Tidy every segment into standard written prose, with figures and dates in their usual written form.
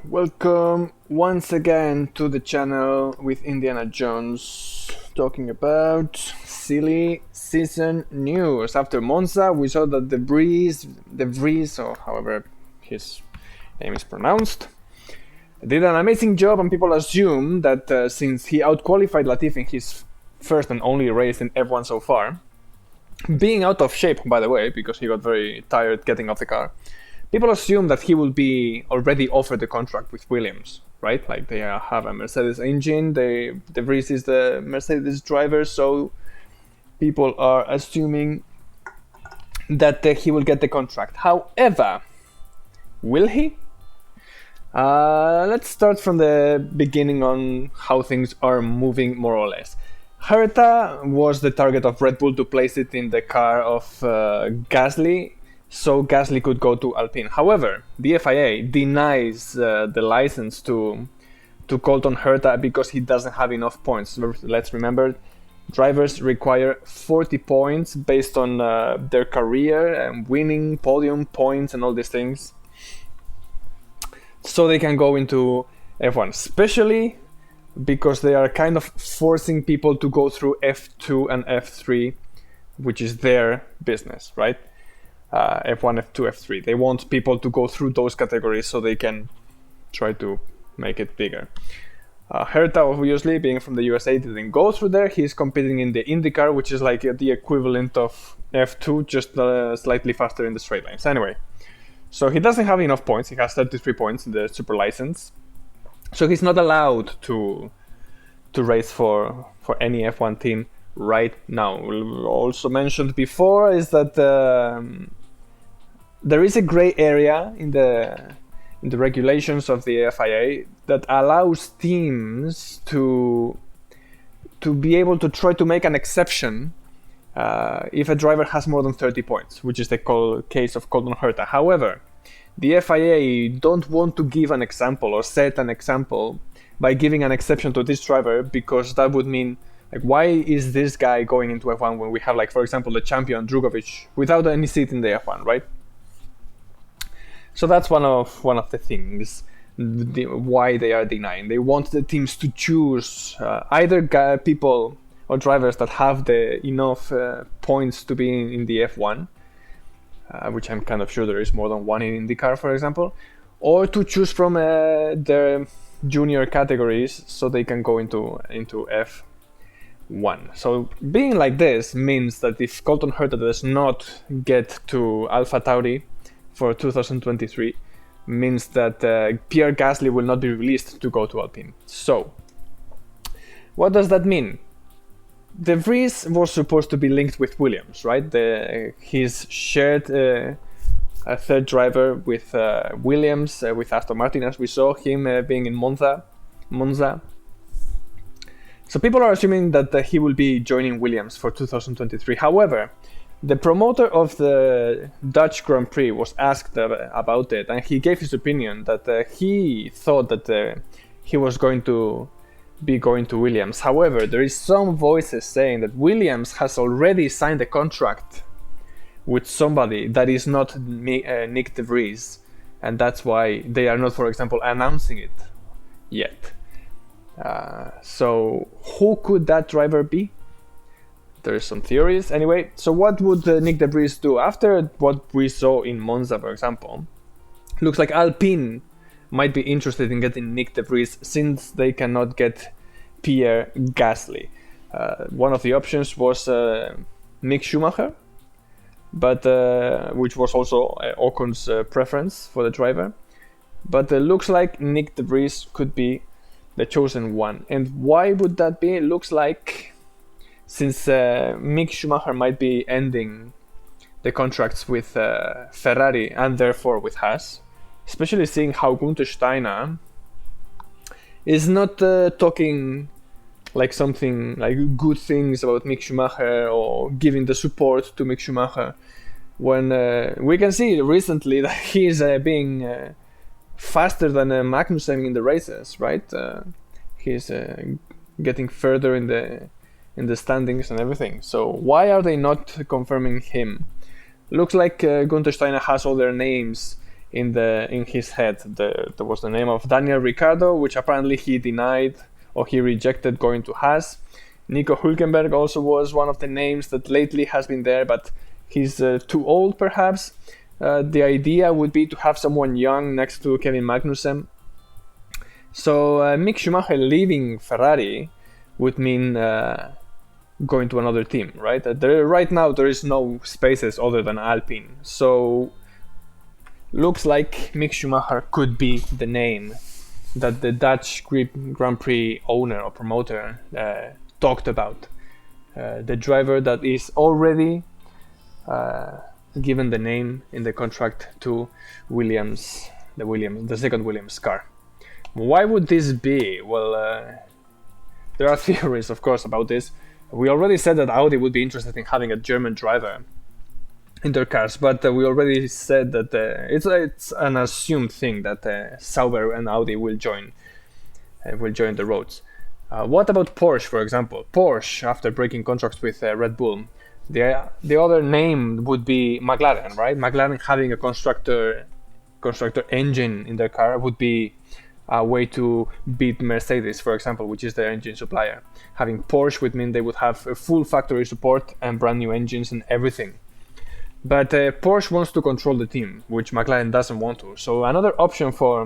Welcome once again to the channel with Indiana Jones, talking about silly season news. After Monza, we saw that De Vries, or however his name is pronounced, did an amazing job, and people assume that since he outqualified Latifi in his first and only race in F1 so far, being out of shape, by the way, because he got very tired getting off the car, people assume that he will be already offered the contract with Williams, right? Like they have a Mercedes engine, De Vries is the Mercedes driver, so people are assuming that he will get the contract. However, will he? Let's start from the beginning on how things are moving more or less. Herta was the target of Red Bull to place it in the car of Gasly, so Gasly could go to Alpine. However, the FIA denies the license to Colton Herta because he doesn't have enough points. Let's remember, drivers require 40 points based on their career and winning podium points and all these things, so they can go into F1, especially because they are kind of forcing people to go through F2 and F3, which is their business, right? F1, F2, F3. They want people to go through those categories so they can try to make it bigger. Herta, obviously, being from the USA, didn't go through there. He's competing in the IndyCar, which is like the equivalent of F2, just slightly faster in the straight lines. Anyway, so he doesn't have enough points. He has 33 points in the super license. So he's not allowed to race for any F1 team right now. Also mentioned before is that there is a gray area in the regulations of the FIA that allows teams to be able to try to make an exception if a driver has more than 30 points, which is the case of Colton Herta. However, the FIA don't want to give an example or set an example by giving an exception to this driver, because that would mean, like, why is this guy going into F1 when we have, like, for example, the champion Drugovic without any seat in the F1, right? So that's one of the things why they are denying. They want the teams to choose either people or drivers that have the enough points to be in the F1, which I'm kind of sure there is more than one in IndyCar, for example, or to choose from their junior categories so they can go into F1. So being like this means that if Colton Herta does not get to AlphaTauri for 2023, means that Pierre Gasly will not be released to go to Alpine. So what does that mean? De Vries was supposed to be linked with Williams, right? He's shared a third driver with Williams, with Aston Martin, as we saw him being in Monza. So people are assuming that he will be joining Williams for 2023. However, the promoter of the Dutch Grand Prix was asked about it, and he gave his opinion that he thought that he was going to be going to Williams. However, there is some voices saying that Williams has already signed a contract with somebody that is not Nick De Vries, and that's why they are not, for example, announcing it yet. So who could that driver be? There is some theories. Anyway, so what would Nick De Vries do after what we saw in Monza, for example? Looks like Alpine might be interested in getting Nick De Vries since they cannot get Pierre Gasly. One of the options was Mick Schumacher, but which was also Ocon's preference for the driver. But it looks like Nick De Vries could be the chosen one. And why would that be? It looks like since Mick Schumacher might be ending the contracts with Ferrari and therefore with Haas, especially seeing how Gunther Steiner is not talking like something like good things about Mick Schumacher or giving the support to Mick Schumacher, when we can see recently that he is being faster than Magnussen in the races, right? He's getting further in the standings and everything. So why are they not confirming him? Looks like Gunther Steiner has all their names in his head. There was the name of Daniel Ricciardo, which apparently he denied or he rejected going to Haas. Nico Hülkenberg also was one of the names that lately has been there, but he's too old perhaps. The idea would be to have someone young next to Kevin Magnussen. So Mick Schumacher leaving Ferrari would mean going to another team, right? Right now there is no spaces other than Alpine. So looks like Mick Schumacher could be the name that the Dutch Grand Prix owner or promoter talked about. The driver that is already given the name in the contract to Williams, the second Williams car. Why would this be? Well, there are theories, of course, about this. We already said that Audi would be interested in having a German driver in their cars, but we already said that it's an assumed thing that Sauber and Audi will join the roads. What about Porsche, for example? Porsche, after breaking contracts with Red Bull, the other name would be McLaren, right? McLaren having a constructor engine in their car would be a way to beat Mercedes, for example, which is their engine supplier. Having Porsche would mean they would have a full factory support and brand new engines and everything. But Porsche wants to control the team, which McLaren doesn't want to. So another option for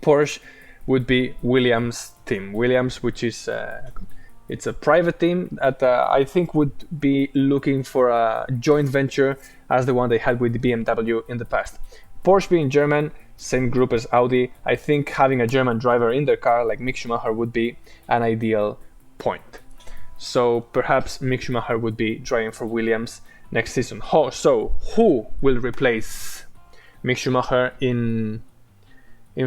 Porsche would be Williams team. Williams, which is it's a private team that I think would be looking for a joint venture as the one they had with BMW in the past. Porsche being German, same group as Audi, I think having a German driver in their car like Mick Schumacher would be an ideal point. So perhaps Mick Schumacher would be driving for Williams next season. So who will replace Mick Schumacher in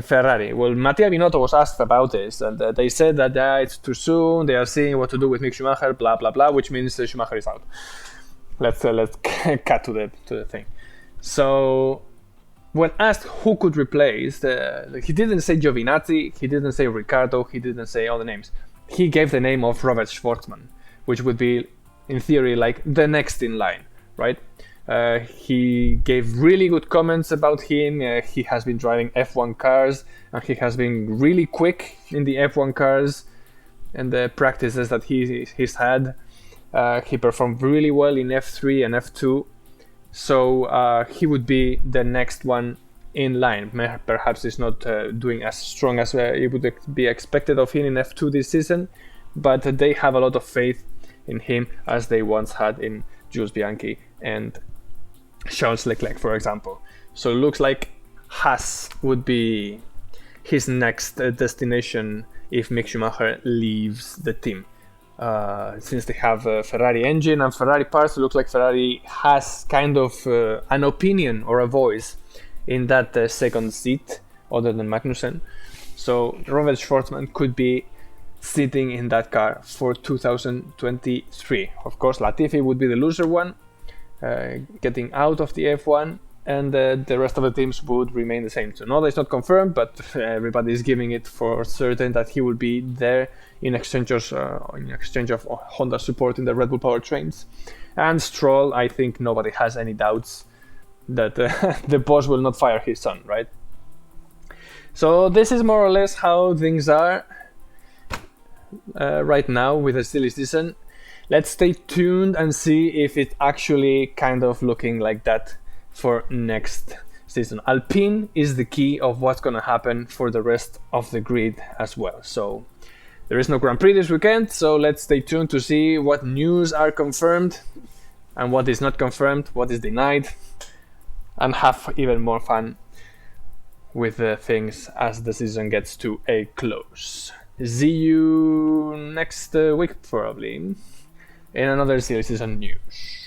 Ferrari? Well, Mattia Binotto was asked about this, and they said that it's too soon. They are seeing what to do with Mick Schumacher, blah blah blah, which means Schumacher is out. Let's cut to the thing. So when asked who could replace, he didn't say Giovinazzi, he didn't say Ricciardo, he didn't say all the names. He gave the name of Robert Schwartzman, which would be, in theory, like the next in line, right? He gave really good comments about him. He has been driving F1 cars, and he has been really quick in the F1 cars and the practices that he's had. He performed really well in F3 and F2. So he would be the next one in line. Perhaps he's not doing as strong as it would be expected of him in F2 this season, but they have a lot of faith in him as they once had in Jules Bianchi and Charles Leclerc, for example. So it looks like Haas would be his next destination if Mick Schumacher leaves the team. Since they have a Ferrari engine and Ferrari parts, it looks like Ferrari has kind of an opinion or a voice in that second seat other than Magnussen. So Robert Schwartzman could be sitting in that car for 2023. Of course, Latifi would be the loser one, getting out of the F1, and the rest of the teams would remain the same. So Noda is not confirmed, but everybody is giving it for certain that he will be there in exchange of Honda support in the Red Bull powertrains. And Stroll, I think nobody has any doubts that the boss will not fire his son, right? So this is more or less how things are right now with the silly season. Let's stay tuned and see if it's actually kind of looking like that for next season. Alpine is the key of what's going to happen for the rest of the grid as well. So there is no Grand Prix this weekend, so let's stay tuned to see what news are confirmed and what is not confirmed, what is denied, and have even more fun with the things as the season gets to a close. See you next week, probably, in another silly season news.